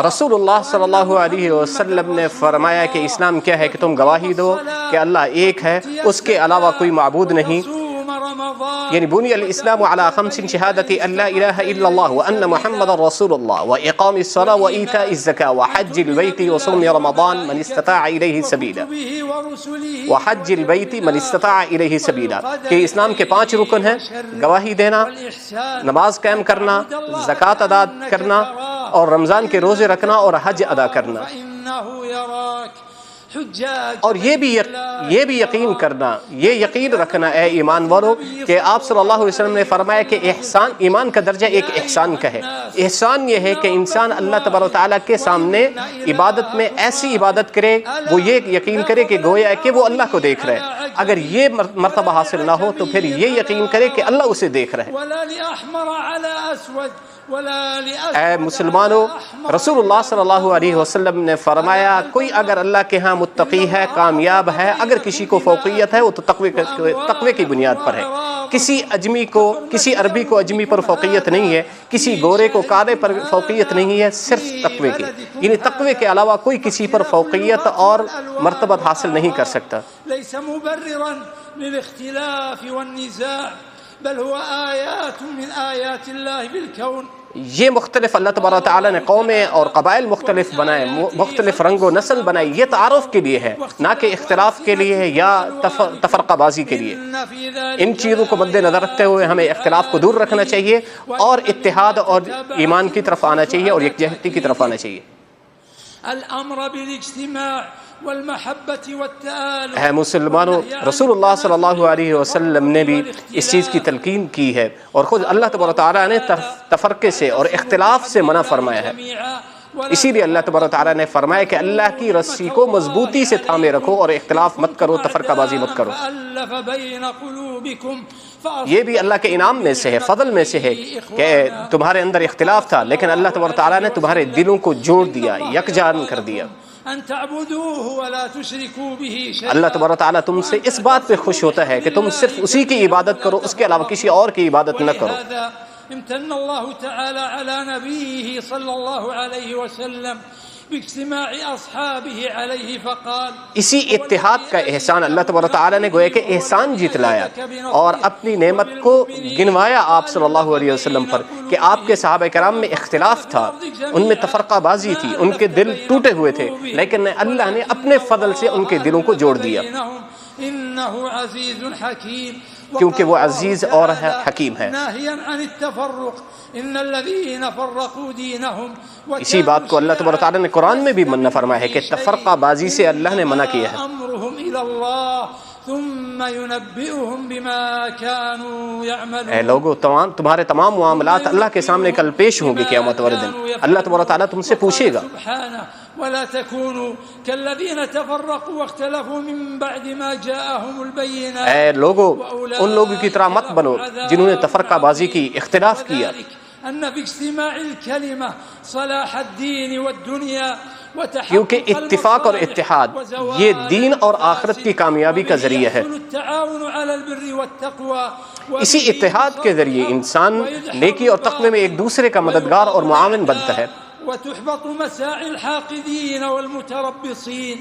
رسول اللہ صلی اللہ علیہ وسلم نے فرمایا کہ اسلام کیا ہے کہ تم گواہی دو کہ اللہ ایک ہے، اس کے علاوہ کوئی معبود نہیں، یعنی بنی الاسلام علی خمس شہادت ان لا الہ الا اللہ وان محمد رسول اللہ واقام الصلاۃ وایتاء الزکاۃ وحج البیت وصوم رمضان من استطاع الیہ سبیلا، وحج البیت من استطاع الیہ سبیلا، کہ اسلام کے 5 رکن ہیں: گواہی دینا، نماز قائم کرنا، زکوٰۃ ادا کرنا، اور رمضان کے روزے رکھنا، اور حج ادا کرنا۔ اور یہ بھی یقین کرنا، یہ یقین رکھنا اے ایمان والو کہ آپ صلی اللہ علیہ وسلم نے فرمایا کہ ایمان کا درجہ ایک احسان کا ہے۔ احسان یہ ہے کہ انسان اللہ تبارک و تعالیٰ کے سامنے عبادت میں ایسی عبادت کرے، وہ یہ یقین کرے کہ گویا کہ وہ اللہ کو دیکھ رہے۔ اگر یہ مرتبہ حاصل نہ ہو تو پھر یہ یقین کرے کہ اللہ اسے دیکھ رہے۔ اے مسلمانوں، رسول اللہ صلی اللہ علیہ وسلم نے فرمایا کوئی اگر اللہ کے ہاں متقی ہے، کامیاب ہے، اگر کسی کو فوقیت ہے وہ تو تقوی کی بنیاد پر ہے۔ کسی عربی کو اجمی پر فوقیت نہیں ہے، کسی گورے کو کالے پر فوقیت نہیں ہے، صرف تقوی کی، یعنی تقوی کے علاوہ کوئی کسی پر فوقیت اور مرتبہ حاصل نہیں کر سکتا۔ ليس مبررا للاختلاف والنزاع بل هو آيات من آيات الله بالكون۔ یہ مختلف اللہ تبارک تعالیٰ نے قومیں اور قبائل مختلف بنائے، مختلف رنگ و نسل بنائی، یہ تعارف کے لیے ہے، نہ کہ اختلاف کے لیے ہے یا تفرقہ بازی کے لیے۔ ان چیزوں کو مد نظر رکھتے ہوئے ہمیں اختلاف کو دور رکھنا چاہیے اور اتحاد اور ایمان کی طرف آنا چاہیے اور یکجہتی کی طرف آنا چاہیے۔ الامر بالاجتماع والمحبت والتآلف۔ اے مسلمانوں، رسول اللہ صلی اللہ علیہ وسلم نے بھی اس چیز کی تلقین کی ہے، اور خود اللہ تبارک تعالیٰ نے تفرقے سے اور اختلاف سے منع فرمایا ہے۔ اسی لیے اللہ تبارک تعالیٰ نے فرمایا کہ اللہ کی رسی کو مضبوطی سے تھامے رکھو اور اختلاف مت کرو، تفرقہ بازی مت کرو۔ یہ بھی اللہ کے انعام میں سے ہے، فضل میں سے ہے کہ تمہارے اندر اختلاف تھا لیکن اللہ تبارک تعالیٰ نے تمہارے دلوں کو جوڑ دیا، یکجان کر دیا۔ اللہ تبارک تعالیٰ تم سے اس بات پہ خوش ہوتا ہے کہ تم صرف اسی کی عبادت کرو، اس کے علاوہ کسی اور کی عبادت نہ کرو۔ امتن اللہ تعالی علی نبیہ صلی اللہ علیہ وسلم باجتماع اصحابہ علیہ فقال، اسی اتحاد کا احسان اللہ تبارک تعالیٰ نے گویا کہ احسان جتلایا اور اپنی نعمت کو گنوایا آپ صلی اللہ علیہ وسلم پر کہ آپ کے صحابہ کرام میں اختلاف تھا، ان میں تفرقہ بازی تھی، ان کے دل ٹوٹے ہوئے تھے، لیکن اللہ نے اپنے فضل سے ان کے دلوں کو جوڑ دیا، انہ عزیز حکیم، کیونکہ وہ عزیز اور حکیم ہے۔ اسی بات کو اللہ تبارک تعالیٰ نے قرآن میں بھی منع فرمایا ہے کہ تفرقہ بازی سے اللہ نے منع کیا ہے۔ اے لوگو، تمہارے تمام معاملات اللہ کے سامنے کل پیش ہوں گے قیامت والے دن، اللہ تبارک تعالیٰ تم سے پوچھے گا۔ ولا تكونوا كالذين تفرقوا واختلفوا من بعد ما جاءهم البينات۔ اے لوگو، ان لوگوں کی طرح مت بنو جنہوں نے تفرقہ بازی کی، اختلاف کیا۔ ان في اجتماع الكلمة صلاح الدين والدنيا، کیونکہ اتفاق اور اتحاد یہ دین اور آخرت کی کامیابی کا ذریعہ ہے۔ اسی اتحاد کے ذریعے انسان نیکی اور تقوی میں ایک دوسرے کا مددگار اور معاون بنتا ہے۔ وتحبط مساعي الحاقدين والمتربصين۔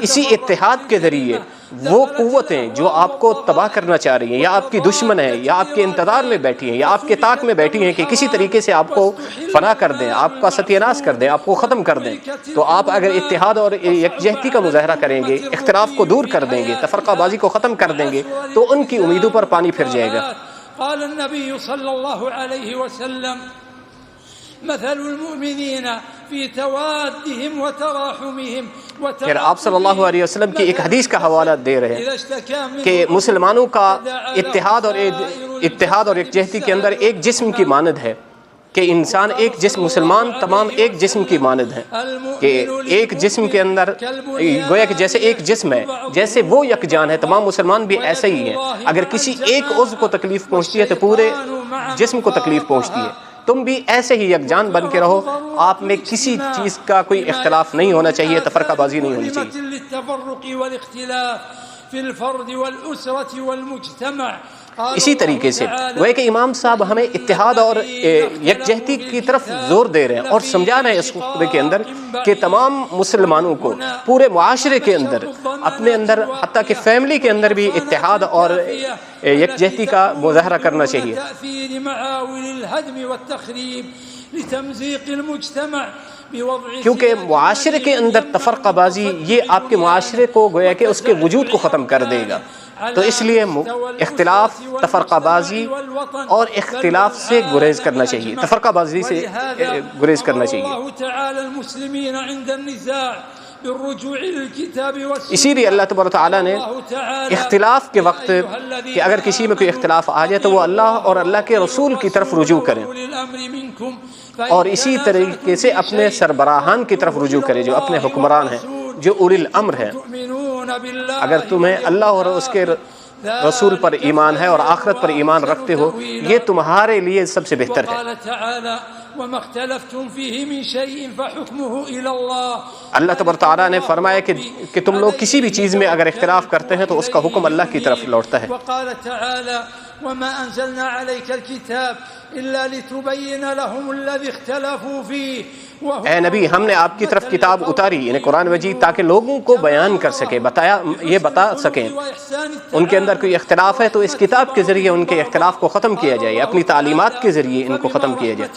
اسی اتحاد کے ذریعے وہ قوتیں جو آپ کو تباہ کرنا چاہ رہی ہیں یا آپ کی دشمن ہیں یا آپ کے انتظار میں بیٹھی ہیں یا آپ کے طاق میں بیٹھی ہیں کہ کسی طریقے سے آپ کو فنا کر دیں، آپ کا ستیہ ناش کر دیں، آپ کو ختم کر دیں، تو آپ اگر اتحاد اور یکجہتی کا مظاہرہ کریں گے، اختلاف کو دور کر دیں گے، تفرقہ بازی کو ختم کر دیں گے، تو ان کی امیدوں پر پانی پھر جائے گا۔ قال النبي صلى الله عليه وسلم مثل المؤمنين في توادهم وتراحمهم۔ پھر آپ صلی اللہ علیہ وسلم کی ایک حدیث کا حوالہ دے رہے ہیں کہ مسلمانوں کا اتحاد اور یکجہتی کے اندر ایک جسم کی مانند ہے، کہ انسان ایک جسم، مسلمان تمام ایک جسم کی مانند ہیں، کہ ایک جسم کے اندر گویا کہ جیسے ایک جسم ہے، جیسے وہ یکجان ہے، تمام مسلمان بھی ایسے ہی ہیں۔ اگر کسی ایک عضو کو تکلیف پہنچتی ہے تو پورے جسم کو تکلیف پہنچتی ہے۔ تم بھی ایسے ہی یکجان بن کے رہو، آپ میں کسی چیز کا کوئی اختلاف نہیں ہونا چاہیے، تفرقہ بازی نہیں ہونی چاہیے۔ اسی طریقے سے وہ کہ امام صاحب ہمیں اتحاد اور یکجہتی کی طرف زور دے رہے ہیں اور سمجھا رہے ہیں اس خطبے کے اندر کہ تمام مسلمانوں کو پورے معاشرے کے اندر اپنے اندر حتیٰ کہ فیملی کے اندر بھی اتحاد اور یکجہتی کا مظاہرہ کرنا چاہیے، کیونکہ معاشرے کے اندر تفرقہ بازی یہ آپ کے معاشرے کو گویا کہ اس کے وجود کو ختم کر دے گا۔ تو اس لیے اختلاف، تفرقہ بازی اور اختلاف سے گریز کرنا چاہیے، تفرقہ بازی سے گریز کرنا چاہیے۔ اسی لیے اللہ تبارک تعالیٰ نے اختلاف کے وقت کہ اگر کسی میں کوئی اختلاف آ جائے تو وہ اللہ اور اللہ کے رسول کی طرف رجوع کریں، اور اسی طریقے سے اپنے سربراہان کی طرف رجوع کریں جو اپنے حکمران ہیں، جو اولی الامر ہیں۔ اگر تمہیں اللہ اور اس کے رسول پر ایمان ہے اور آخرت پر ایمان رکھتے ہو، یہ تمہارے لیے سب سے بہتر ہے۔ اللہ تبارک تعالیٰ نے فرمایا کہ تم لوگ کسی بھی چیز میں اگر اختلاف کرتے ہیں تو اس کا حکم اللہ کی طرف لوٹتا ہے۔ وما أنزلنا عليك الكتاب إلا لتبين لهم الذي اختلفوا فيه۔ اے نبی، ہم نے آپ کی طرف کتاب اتاری یعنی قرآن مجید تاکہ لوگوں کو بیان کر سکے، یہ بتا سکیں ان کے اندر کوئی اختلاف ہے تو اس کتاب کے ذریعے ان کے اختلاف کو ختم کیا جائے، اپنی تعلیمات کے ذریعے ان کو ختم کیا جائے۔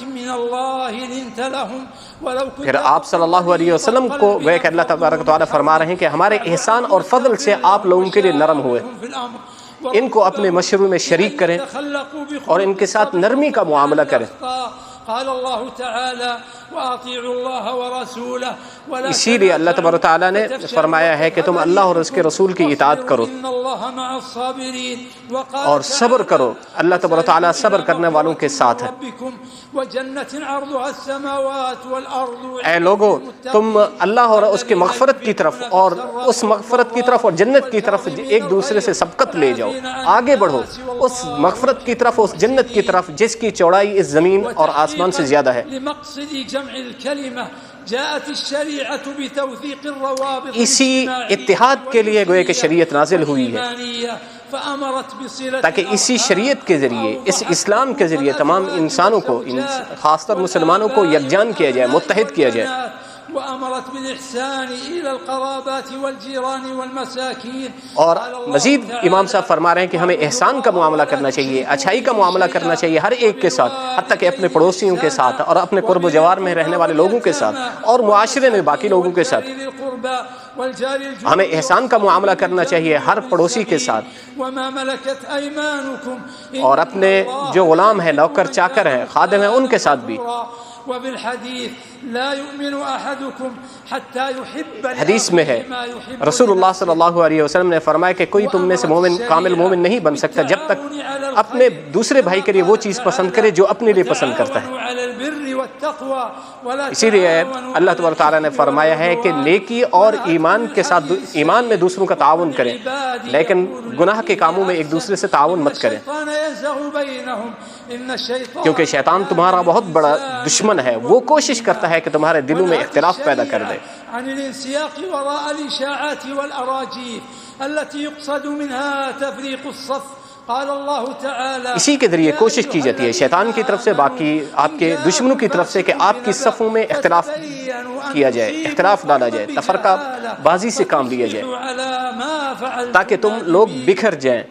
پھر آپ صلی اللہ علیہ وسلم کو گویا کہ اللہ تبارک و تعالیٰ فرما رہے ہیں کہ ہمارے احسان اور فضل سے آپ لوگوں کے لیے نرم ہوئے، ان کو اپنے مشوروں میں شریک کریں اور ان کے ساتھ نرمی کا معاملہ کریں۔ اسی لیے اللہ تبارک و تعالیٰ نے فرمایا ہے کہ تم اللہ اور اس کے رسول کی اطاعت کرو اور صبر کرو، اللہ تبارک و تعالیٰ صبر کرنے والوں کے ساتھ ہے۔ اے لوگو، تم اللہ اور اس کے مغفرت کی طرف اور اس مغفرت کی طرف اور جنت کی طرف ایک دوسرے سے سبقت لے جاؤ، آگے بڑھو اس مغفرت کی طرف، اس جنت کی طرف جس کی چوڑائی اس زمین اور آسمان سے زیادہ ہے۔ اسی اتحاد کے لیے گویا کہ شریعت نازل ہوئی ہے تاکہ اسی شریعت کے ذریعے، اس اسلام کے ذریعے تمام انسانوں کو، خاص طور مسلمانوں کو یکجان کیا جائے، متحد کیا جائے۔ اور مزید امام صاحب فرما رہے ہیں کہ ہمیں احسان کا معاملہ کرنا چاہیے، اچھائی کا معاملہ کرنا چاہیے ہر ایک کے ساتھ، حتیٰ کہ اپنے پڑوسیوں کے ساتھ اور اپنے قرب و جوار میں رہنے والے لوگوں کے ساتھ اور معاشرے میں باقی لوگوں کے ساتھ۔ ہمیں احسان کا معاملہ کرنا چاہیے ہر پڑوسی کے ساتھ، اور اپنے جو غلام ہیں، نوکر چاکر ہیں، خادم ہیں، ان کے ساتھ بھی۔ حدیث میں ہے، رسول اللہ صلی اللہ علیہ وسلم نے فرمایا کہ کوئی تم میں سے مومن، کامل مومن نہیں بن سکتا جب تک اپنے دوسرے بھائی کے لیے وہ چیز پسند کرے جو اپنے لیے پسند کرتا ہے۔ اسی لیے اللہ تبارک تعالیٰ نے فرمایا ہے کہ نیکی اور ایمان کے ساتھ، ایمان میں دوسروں کا تعاون کریں، لیکن گناہ کے کاموں میں ایک دوسرے سے تعاون مت کریں، کیونکہ شیطان تمہارا بہت بڑا دشمن ہے، وہ کوشش کرتا ہے کہ تمہارے دلوں میں اختلاف پیدا کر دے۔ اسی کے ذریعے کوشش کی جاتی ہے شیطان کی طرف سے، باقی آپ کے دشمنوں کی طرف سے، کہ آپ کی صفوں میں اختلاف کیا جائے، اختلاف ڈالا جائے، تفرقہ بازی سے کام لیا جائے تاکہ تم لوگ بکھر جائیں۔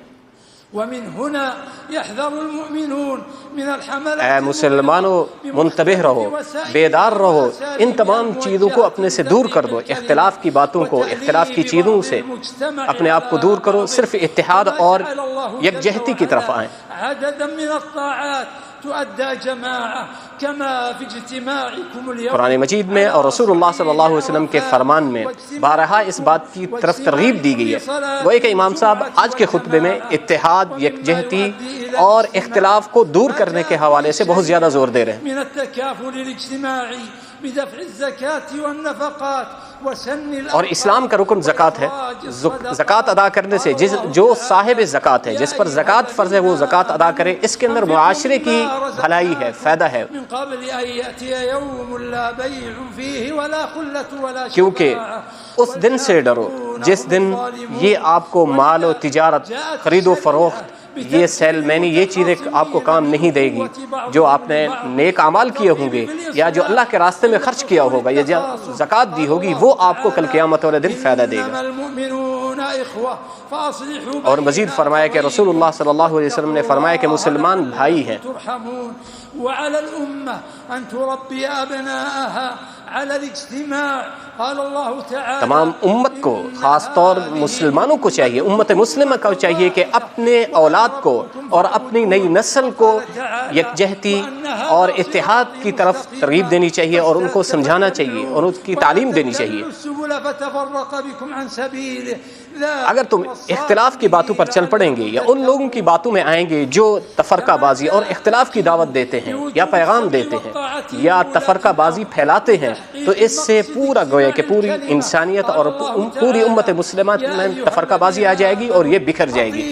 اے مسلمانوں، منتبہ رہو، بیدار رہو، ان تمام چیزوں کو اپنے سے دور کر دو، اختلاف کی باتوں کو، اختلاف کی چیزوں سے اپنے آپ کو دور کرو، صرف اتحاد اور یکجہتی کی طرف آئیں۔ قرآن مجید میں اور رسول اللہ صلی اللہ علیہ وسلم کے فرمان میں بارہا اس بات کی طرف ترغیب دی گئی ہے۔ وہی کہ امام صاحب آج کے خطبے میں اتحاد، یکجہتی اور اختلاف کو دور کرنے کے حوالے سے بہت زیادہ زور دے رہے ہیں۔ اور اسلام کا رکن زکوٰۃ ہے، زکوٰۃ ادا کرنے سے جو صاحب زکوٰۃ ہے، جس پر زکوٰۃ فرض ہے، وہ زکوٰۃ ادا کرے، اس کے اندر معاشرے کی بھلائی ہے، فائدہ ہے، کیونکہ اس دن سے ڈرو جس دن یہ آپ کو مال و تجارت، خرید و فروخت یہ سیل مینی یہ چیزیں آپ کو کام نہیں دے گی جو آپ نے نیک اعمال کیے ہوں گے یا جو اللہ کے راستے میں خرچ کیا ہوگا یا جو زکوٰۃ دی ہوگی، وہ آپ کو کل قیامت والے دن فائدہ دے گا۔ اور مزید فرمایا کہ رسول اللہ صلی اللہ علیہ وسلم نے فرمایا کہ مسلمان بھائی ہیں۔ وعلى الأمة أن تربي أبناءها على الاجتماع قال الله تعالى تمام امت کو، خاص طور مسلمانوں کو چاہیے، امت مسلمہ کو چاہیے کہ اپنے اولاد کو اور اپنی نئی نسل کو یکجہتی اور اتحاد کی طرف ترغیب دینی چاہیے اور ان کو سمجھانا چاہیے اور اس کی تعلیم دینی چاہیے۔ اگر تم اختلاف کی باتوں پر چل پڑیں گے یا ان لوگوں کی باتوں میں آئیں گے جو تفرقہ بازی اور اختلاف کی دعوت دیتے ہیں یا پیغام دیتے ہیں یا تفرقہ بازی پھیلاتے ہیں، تو اس سے پورا گویا کہ پوری انسانیت اور پوری امت مسلمہ میں تفرقہ بازی آ جائے گی اور یہ بکھر جائے گی۔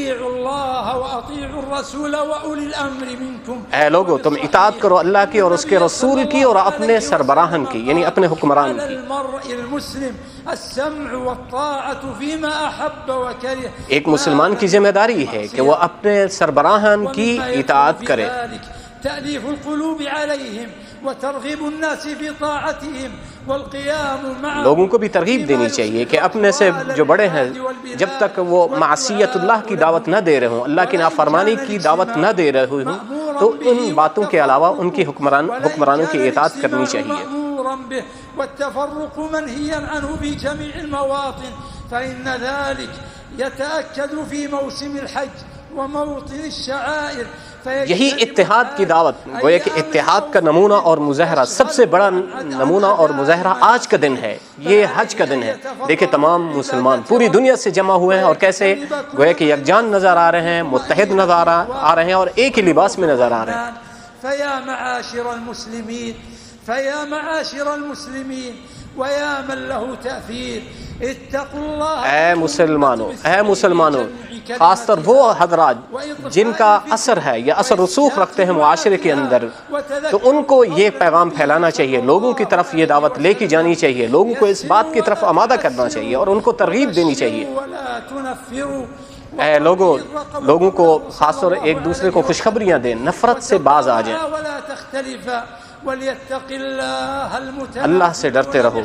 اے لوگو، تم اطاعت کرو اللہ کی اور اس کے رسول کی اور اپنے سربراہن کی، یعنی اپنے حکمران کی۔ ایک مسلمان کی ذمہ داری ہے کہ وہ اپنے سربراہان کی اطاعت کرے۔ تأليف القلوب عليهم وترغيب الناس في طاعتهم والقيام معهم۔ لوگوں کو بھی ترغیب دینی چاہیے کہ اپنے سے جو بڑے ہیں جب تک وہ معصیت اللہ کی دعوت نہ دے رہے ہوں، اللہ کی نافرمانی کی دعوت نہ دے رہے ہوں، تو ان باتوں کے علاوہ ان کی حکمرانوں کی اطاعت کرنی چاہیے۔ والتفرق منهيا عنه في جميع المواطن فإن ذلك يتأكد في موسم الحج وموطن الشعائر۔ یہی اتحاد کی دعوت، گویا کہ اتحاد کا نمونہ اور مظاہرہ، سب سے بڑا نمونہ اور مظاہرہ آج کا دن ہے، یہ حج کا دن ہے۔ دیکھیں تمام مسلمان پوری دنیا سے جمع ہوئے ہیں اور کیسے گویا کہ یکجان نظر آ رہے ہیں، متحد نظر آ رہے ہیں اور ایک ہی لباس میں نظر آ رہے ہیں۔ فیا معاشر المسلمین فیا معاشر المسلمین ویا من له تأثیر اتقوا اللہ۔ اے مسلمانوں، خاص طور وہ حضرات جن کا اثر ہے یا اثر رسوخ رکھتے ہیں معاشرے کے اندر، تو ان کو یہ پیغام پھیلانا چاہیے، لوگوں کی طرف یہ دعوت لے کے جانی چاہیے، لوگوں کو اس بات کی طرف آمادہ کرنا چاہیے اور ان کو ترغیب دینی چاہیے۔ اے لوگوں کو خاص طور ایک دوسرے کو خوشخبریاں دیں، نفرت سے باز آ جائیں، اللہ سے ڈرتے رہو۔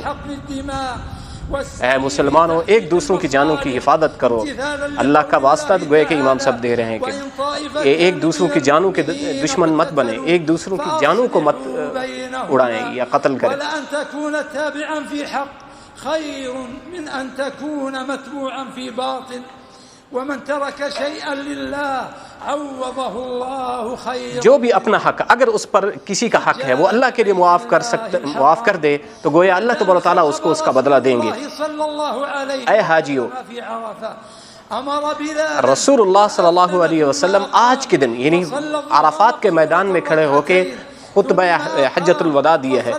اے مسلمانوں، ایک دوسروں کی جانوں کی حفاظت کرو، اللہ کا واسطہ گویا کہ امام صاحب دے رہے ہیں کہ ایک دوسروں کی جانوں کے دشمن مت بنے، ایک دوسروں کی جانوں کو مت اڑائیں یا قتل کریں۔ خير من أن تكون متبوعا في باطل ومن ترك شيئا لله عوضه الله خيرا۔ جو بھی اپنا حق، اگر اس پر کسی کا حق ہے وہ اللہ کے لیے معاف کر دے تو گویا اللہ تبارک و تعالیٰ اس کو اس کا بدلہ دیں گے۔ اے حاجیو، رسول اللہ صلی اللہ علیہ وسلم آج کے دن یعنی عرفات کے میدان میں کھڑے ہو کے خطبہ حجۃ الوداع دیا ہے۔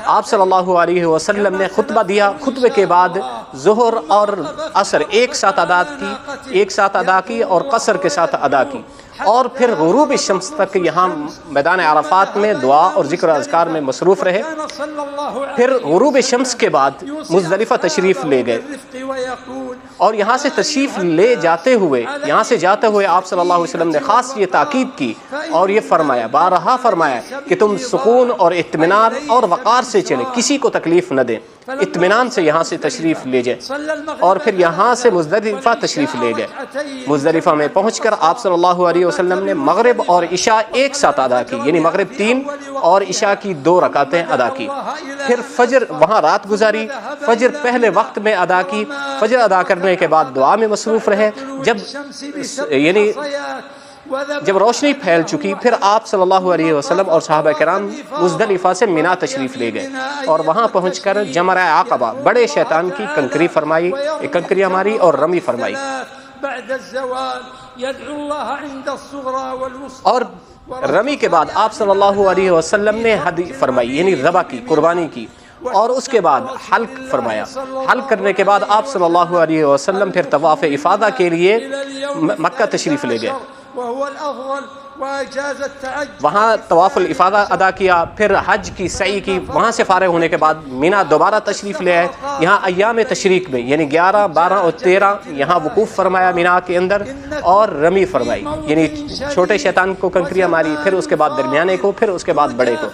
آپ صلی اللہ علیہ وسلم نے خطبہ دیا، خطبے کے بعد ظہر اور عصر ایک ساتھ ادا کی اور قصر کے ساتھ ادا کی، اور پھر غروب الشمس تک یہاں میدان عرفات میں دعا اور ذکر و اذکار میں مصروف رہے۔ پھر غروب الشمس کے بعد مزدلفہ تشریف لے گئے اور یہاں سے تشریف لے جاتے ہوئے آپ صلی اللہ علیہ وسلم نے خاص یہ تاکید کی اور یہ فرمایا، بارہا فرمایا کہ تم سکون اور اطمینان اور وقار سے چلے، کسی کو تکلیف نہ دیں، اطمینان سے یہاں سے تشریف لے جائے۔ اور پھر یہاں سے مزدلفہ تشریف لے گئے۔ مزدلفہ میں پہنچ کر آپ صلی اللہ علیہ وسلم نے مغرب اور عشاء ایک ساتھ ادا کی، یعنی مغرب 3 اور عشاء کی 2 رکعتیں ادا کی۔ پھر فجر وہاں رات گزاری، فجر پہلے وقت میں ادا کی، فجر ادا کرنے کے بعد دعا میں مصروف رہے۔ جب روشنی پھیل چکی، پھر آپ صلی اللہ علیہ وسلم اور صحابہ کرام مزدلفہ سے مینا تشریف لے گئے اور وہاں پہنچ کر جمرہ عقبہ بڑے شیطان کی کنکریاں ماری اور رمی فرمائی، اور رمی کے بعد آپ صلی اللہ علیہ وسلم نے ہدی فرمائی، یعنی ذبح کی، قربانی کی، اور اس کے بعد حلق فرمایا۔ حلق کرنے کے بعد آپ صلی اللہ علیہ وسلم پھر طواف افاضہ کے لیے مکہ تشریف لے گئے۔ وأجاز التعجل وہاں طواف الافاضہ ادا کیا، پھر حج کی سعی کی، وہاں سے فارغ ہونے کے بعد مینا دوبارہ تشریف لے آئے، یہاں ایام تشریق میں یعنی 11، 12 اور 13 یہاں وقوف فرمایا مینا کے اندر اور رمی فرمائی، یعنی چھوٹے شیطان کو کنکریاں ماری، پھر اس کے بعد درمیانے کو، پھر اس کے بعد بڑے کو۔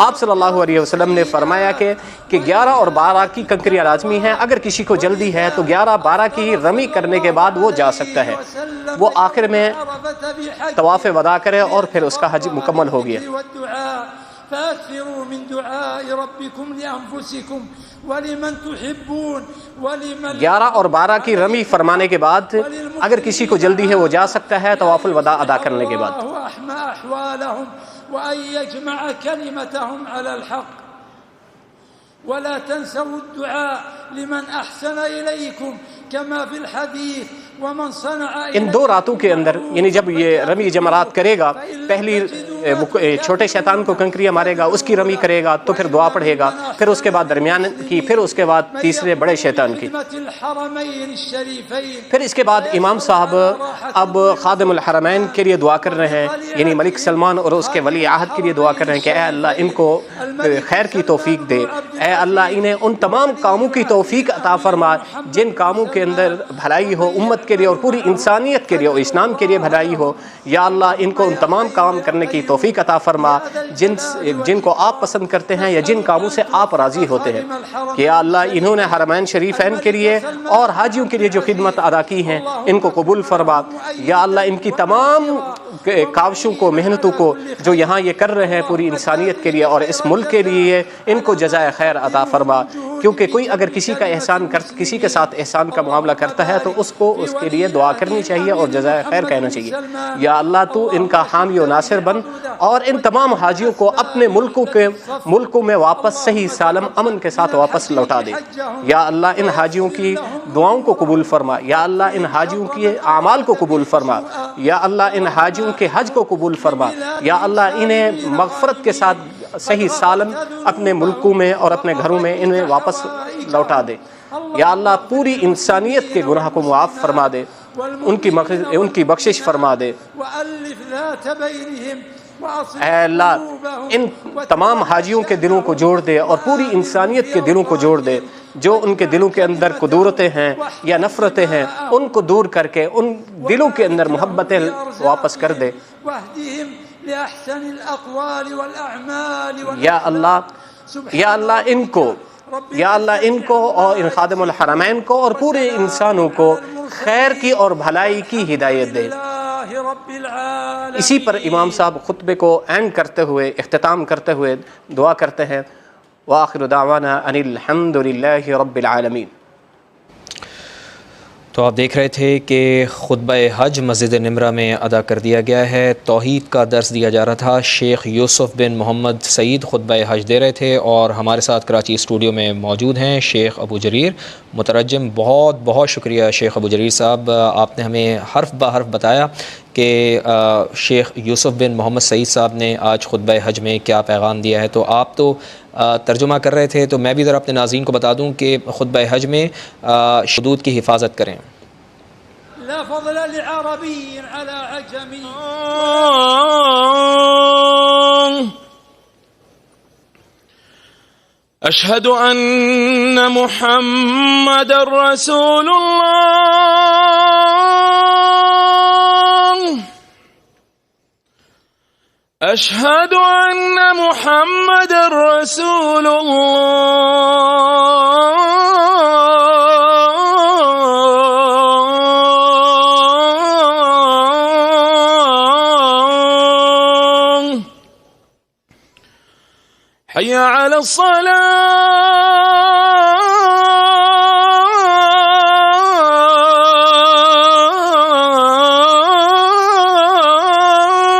آپ صلی اللہ علیہ وسلم نے فرمایا کہ 11 اور 12 کی کنکریاں لازمی ہیں، اگر کسی کو جلدی ہے تو 11، 12 کی رمی کرنے کے بعد وہ جا سکتا ہے، وہ آخر میں طواف وداع کرے اور پھر اس کا حج مکمل ہو گیا۔ فأكثروا من دعاء ربكم لأنفسكم ولمن تحبون ولمن 11 اور 12 کی رمی فرمانے کے بعد اگر کسی کو جلدی ہے وہ جا سکتا ہے طواف الوداع ادا کرنے کے بعد۔ أحوالهم وأن يجمع كلمتهم على الحق ولا تنسوا الدعاء لمن أحسن إليكم كما في الحديث ومن صنع ان 2 راتوں کے اندر یعنی جب یہ رمی جمرات کرے گا، پہلی چھوٹے شیطان کو کنکریاں مارے گا، اس کی رمی کرے گا تو پھر دعا پڑھے گا، پھر اس کے بعد درمیان کی، پھر اس کے بعد تیسرے بڑے شیطان کی، پھر اس کے بعد امام صاحب اب خادم الحرمین کے لیے دعا کر رہے ہیں، یعنی ملک سلمان اور اس کے ولی عہد کے لیے دعا کر رہے ہیں کہ اے اللہ ان کو خیر کی توفیق دے، اے اللہ انہیں ان تمام کاموں کی توفیق عطا فرما جن کاموں کے اندر بھلائی ہو امت کے لیے اور پوری انسانیت کے لیے اور اسلام کے لیے بھلائی ہو، یا اللہ ان کو ان تمام کام کرنے کی توفیق عطا فرما جن کو آپ پسند کرتے ہیں یا جن کاموں سے آپ راضی ہوتے ہیں، کہ یا اللہ انہوں نے حرمین شریفین کے لیے اور حاجیوں کے لیے جو خدمت ادا کی ہیں ان کو قبول فرما، یا اللہ ان کی تمام کاوشوں کو، محنتوں کو جو یہاں یہ کر رہے ہیں پوری انسانیت کے لیے اور اس ملک کے لیے، ان کو جزائے خیر عطا فرما، کیونکہ کوئی اگر کسی کا کسی کے ساتھ احسان کا معاملہ کرتا ہے تو اس کو اس کے لیے دعا کرنی چاہیے اور جزائے خیر کہنا چاہیے۔ یا اللہ تو ان کا حامی و ناصر بن اور ان تمام حاجیوں کو اپنے ملکوں میں واپس صحیح سالم امن کے ساتھ واپس لوٹا دے، یا اللہ ان حاجیوں کی دعاؤں کو قبول فرما، یا اللہ ان حاجیوں کی اعمال کو قبول فرما، یا اللہ ان حاجیوں کے حج کو قبول فرما، یا اللہ انہیں مغفرت کے ساتھ صحیح سالم اپنے ملکوں میں اور اپنے گھروں میں انہیں واپس لوٹا دے، یا اللہ پوری انسانیت کے گناہ کو معاف فرما دے، ان کی بخشش فرما دے۔ اے اللہ ان تمام حاجیوں کے دلوں کو جوڑ دے اور پوری انسانیت کے دلوں کو جوڑ دے، جو ان کے دلوں کے اندر قدورتیں ہیں یا نفرتیں ہیں ان کو دور کر کے ان دلوں کے اندر محبتیں واپس کر دے۔ یا اللہ ان کو اور ان خادم الحرمین کو اور پورے انسانوں کو خیر کی اور بھلائی کی ہدایت دے۔ اسی پر امام صاحب خطبے کو اینڈ کرتے ہوئے، اختتام کرتے ہوئے دعا کرتے ہیں، وآخر دعوانا ان الحمد للہ رب العالمین۔ تو آپ دیکھ رہے تھے کہ خطبہ حج مسجد نمرہ میں ادا کر دیا گیا ہے، توحید کا درس دیا جا رہا تھا، شیخ یوسف بن محمد سعید خطبہ حج دے رہے تھے اور ہمارے ساتھ کراچی اسٹوڈیو میں موجود ہیں شیخ ابو جریر مترجم۔ بہت بہت شکریہ شیخ ابو جریر صاحب، آپ نے ہمیں حرف بہ حرف بتایا کہ شیخ یوسف بن محمد سعید صاحب نے آج خطبہ حج میں کیا پیغام دیا ہے۔ تو آپ تو ترجمہ کر رہے تھے تو میں بھی ذرا اپنے ناظرین کو بتا دوں کہ خطبہ حج میں حدود کی حفاظت کریں۔ لا فضل لعربي على عجمي أشهد أن محمد رسول الله أشهد أن محمد رسول الله حي على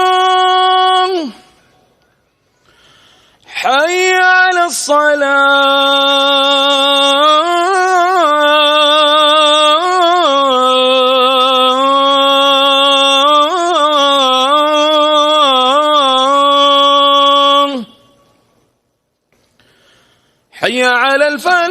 الصلاة حي على الصلاة حي على الفلاح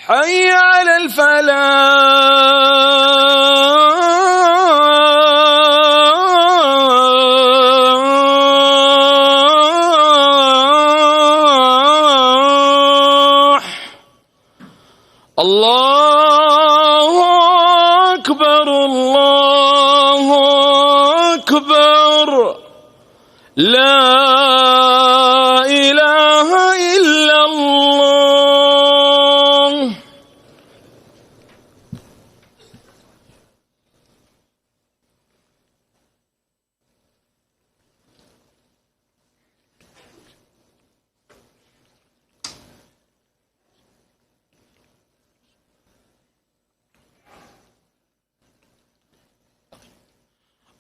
حي على الفلاح. الله أكبر الله أكبر لا إله إلا الله.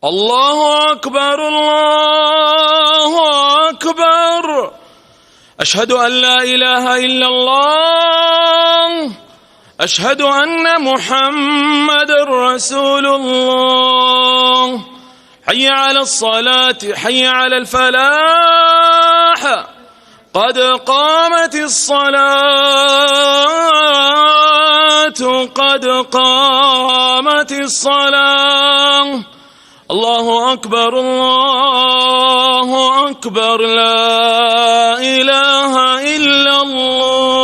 الله أكبر الله أكبر أشهد أن لا إله إلا الله أشهد أن محمد رسول الله. حي على الصلاة حي على الفلاح قد قامت الصلاة قد قامت الصلاة. الله أكبر الله أكبر لا إله إلا الله.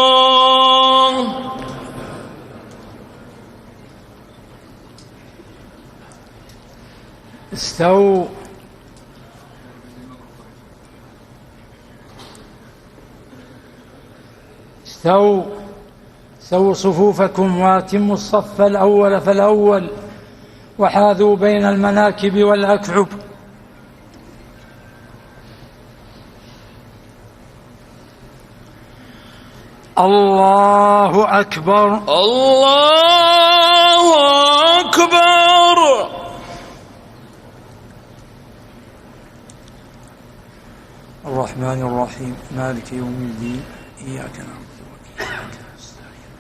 استووا سووا صفوفكم واتموا الصف الأول فالأول وحاذوا بين المناكب والأكعب. الله أكبر الله أكبر. الرحمن الرحيم مالك يوم الدين إياك نعبد وإياك نستعين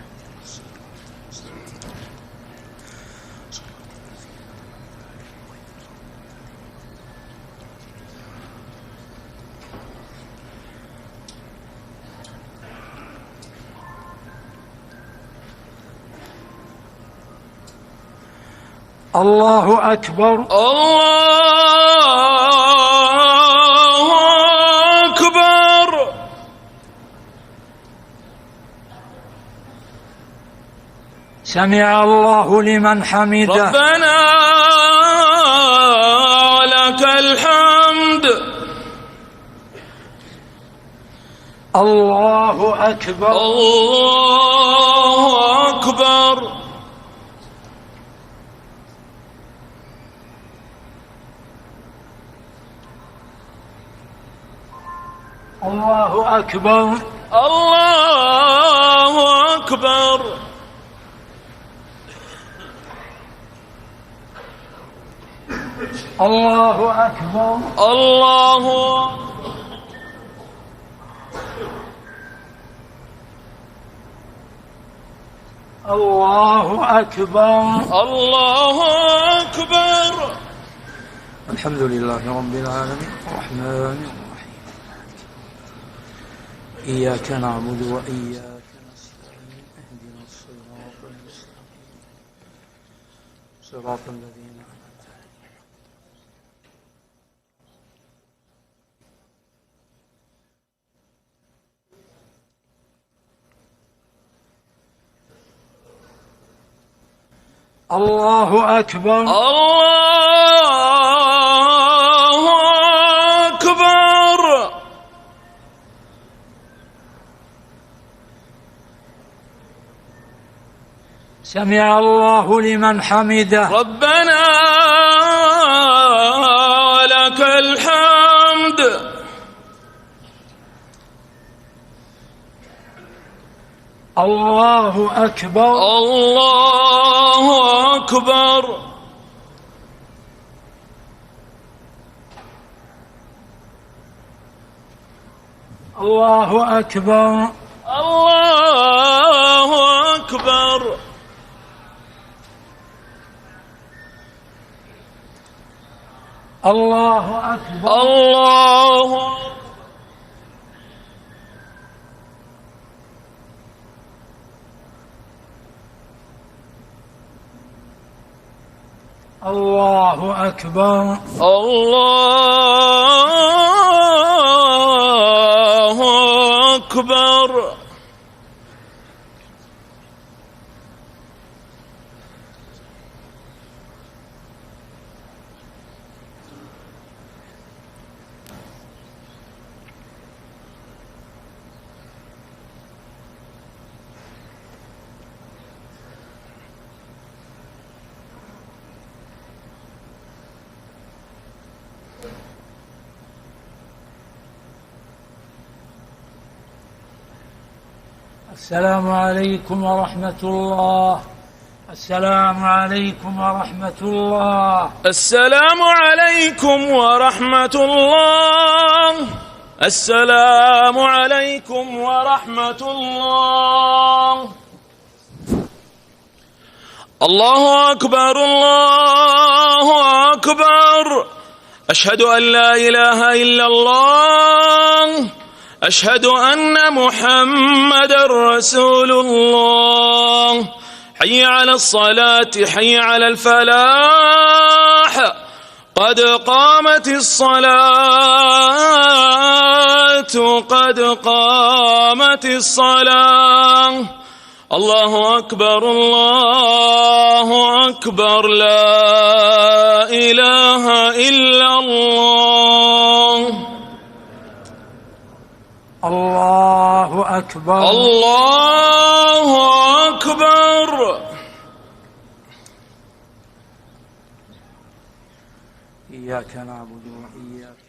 الله أكبر الله أكبر. سمع الله لمن حمده. ربنا لك الحمد. الله أكبر الله أكبر. الله أكبر الله أكبر. الله أكبر الله الله أكبر الله أكبر. الحمد لله رب العالمين الرحمن الرحيم إياك نعبد وإياك نستعين اهدنا الصراط المستقيم صراط الذين أنعمت عليهم. الله أكبر الله أكبر. سمع الله لمن حمده. ربنا لك الحمد. الله أكبر الله أكبر. الله أكبر الله أكبر. الله أكبر الله الله أكبر. الله أكبر. السلام عليكم ورحمة الله. السلام عليكم ورحمة الله. السلام عليكم ورحمة الله. السلام عليكم ورحمة الله. الله أكبر. الله أكبر. أشهد أن لا إله إلا الله. أشهد أن محمدًا رسول الله. حي على الصلاة، حي على الفلاح، قد قامت الصلاة، قد قامت الصلاة. الله أكبر. الله أكبر. لا إله إلا الله. الله أكبر. الله أكبر. إياك نعبد وإياك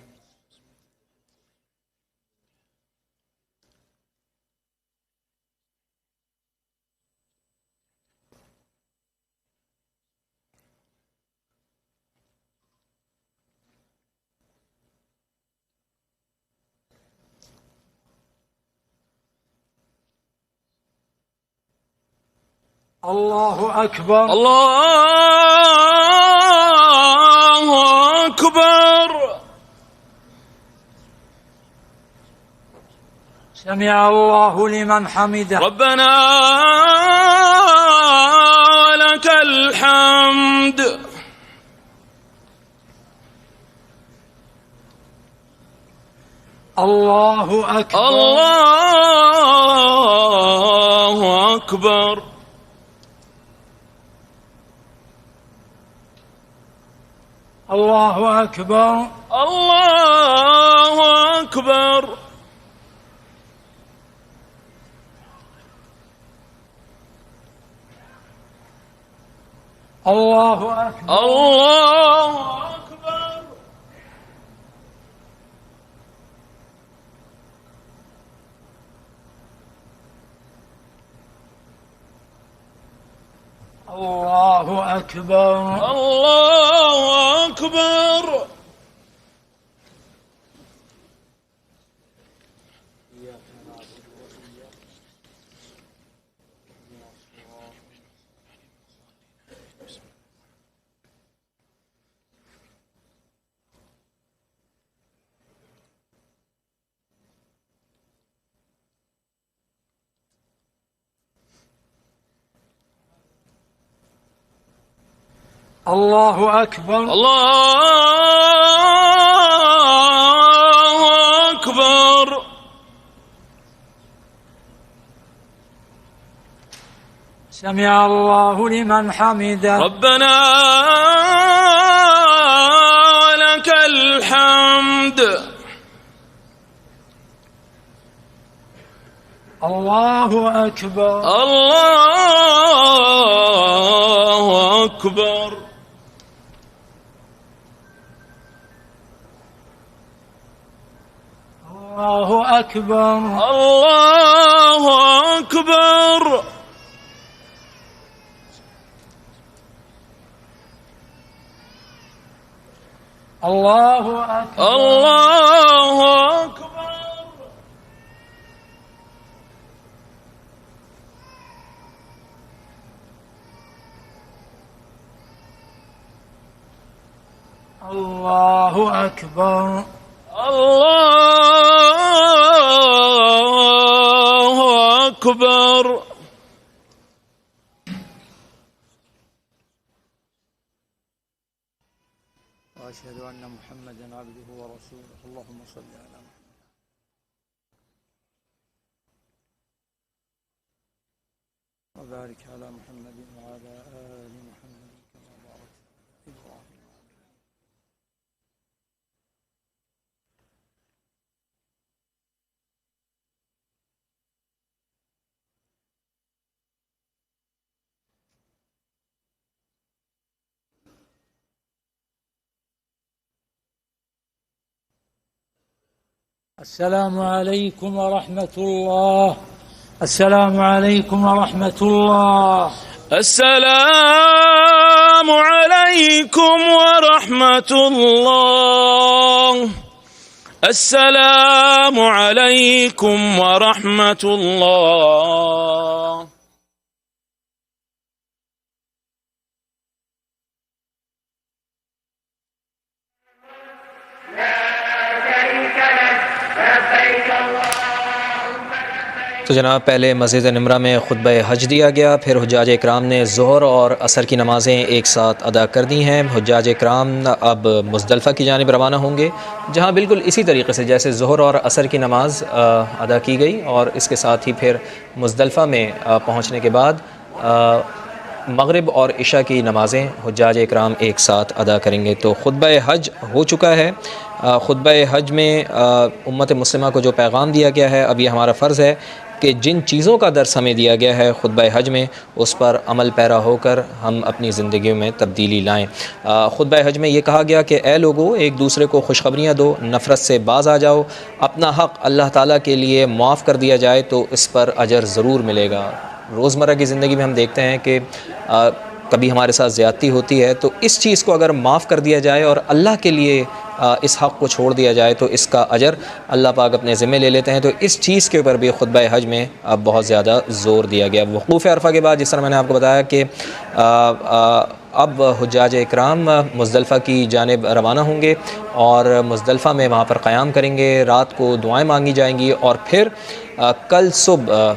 الله أكبر. الله أكبر. سمع الله لمن حمده. ربنا ولك الحمد. الله أكبر. الله أكبر. الله أكبر. الله أكبر. الله أكبر. الله أكبر. الله أكبر. الله أكبر. الله أكبر. الله أكبر. سمع الله لمن حمده. ربنا ولك الحمد. الله أكبر. الله أكبر. الله أكبر. الله أكبر. الله أكبر. الله أكبر. الله أكبر. الله أكبر. وأشهد أن محمدا عبده ورسوله اللهم صل على محمد وبارك على محمد وعلى آل محمد كما باركت على إبراهيم السلام عليكم ورحمة الله. السلام عليكم ورحمة الله. السلام عليكم ورحمة الله. السلام عليكم ورحمة الله. تو جناب پہلے مسجد نمرہ میں خطبہ حج دیا گیا، پھر حجاج اکرام نے ظہر اور عصر کی نمازیں ایک ساتھ ادا کر دی ہیں۔ حجاج اکرام اب مزدلفہ کی جانب روانہ ہوں گے، جہاں بالکل اسی طریقے سے جیسے ظہر اور عصر کی نماز ادا کی گئی، اور اس کے ساتھ ہی پھر مزدلفہ میں پہنچنے کے بعد مغرب اور عشاء کی نمازیں حجاج اکرام ایک ساتھ ادا کریں گے۔ تو خطبہ حج ہو چکا ہے۔ خطبہ حج میں امت مسلمہ کو جو پیغام دیا گیا ہے، اب یہ ہمارا فرض ہے کہ جن چیزوں کا درس ہمیں دیا گیا ہے خطبہ حج میں، اس پر عمل پیرا ہو کر ہم اپنی زندگیوں میں تبدیلی لائیں۔ خطبہ حج میں یہ کہا گیا کہ اے لوگو، ایک دوسرے کو خوشخبریاں دو، نفرت سے باز آ جاؤ، اپنا حق اللہ تعالیٰ کے لیے معاف کر دیا جائے تو اس پر اجر ضرور ملے گا۔ روزمرہ کی زندگی میں ہم دیکھتے ہیں کہ کبھی ہمارے ساتھ زیادتی ہوتی ہے، تو اس چیز کو اگر معاف کر دیا جائے اور اللہ کے لیے اس حق کو چھوڑ دیا جائے تو اس کا اجر اللہ پاک اپنے ذمہ لے لیتے ہیں۔ تو اس چیز کے اوپر بھی خطبہ حج میں اب بہت زیادہ زور دیا گیا۔ وقوف عرفہ کے بعد جس طرح میں نے آپ کو بتایا کہ اب حجاج اکرام مزدلفہ کی جانب روانہ ہوں گے اور مزدلفہ میں وہاں پر قیام کریں گے، رات کو دعائیں مانگی جائیں گی، اور پھر کل صبح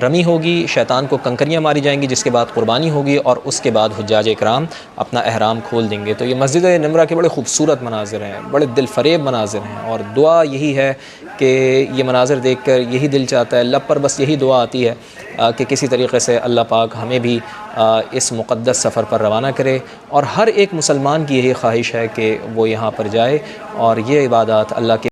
رمی ہوگی، شیطان کو کنکریاں ماری جائیں گی، جس کے بعد قربانی ہوگی، اور اس کے بعد حجاج اکرام اپنا احرام کھول دیں گے۔ تو یہ مسجد نمرہ کے بڑے خوبصورت مناظر ہیں، بڑے دل فریب مناظر ہیں، اور دعا یہی ہے کہ یہ مناظر دیکھ کر یہی دل چاہتا ہے، لب پر بس یہی دعا آتی ہے کہ کسی طریقے سے اللہ پاک ہمیں بھی اس مقدس سفر پر روانہ کرے، اور ہر ایک مسلمان کی یہی خواہش ہے کہ وہ یہاں پر جائے اور یہ عبادات اللہ کے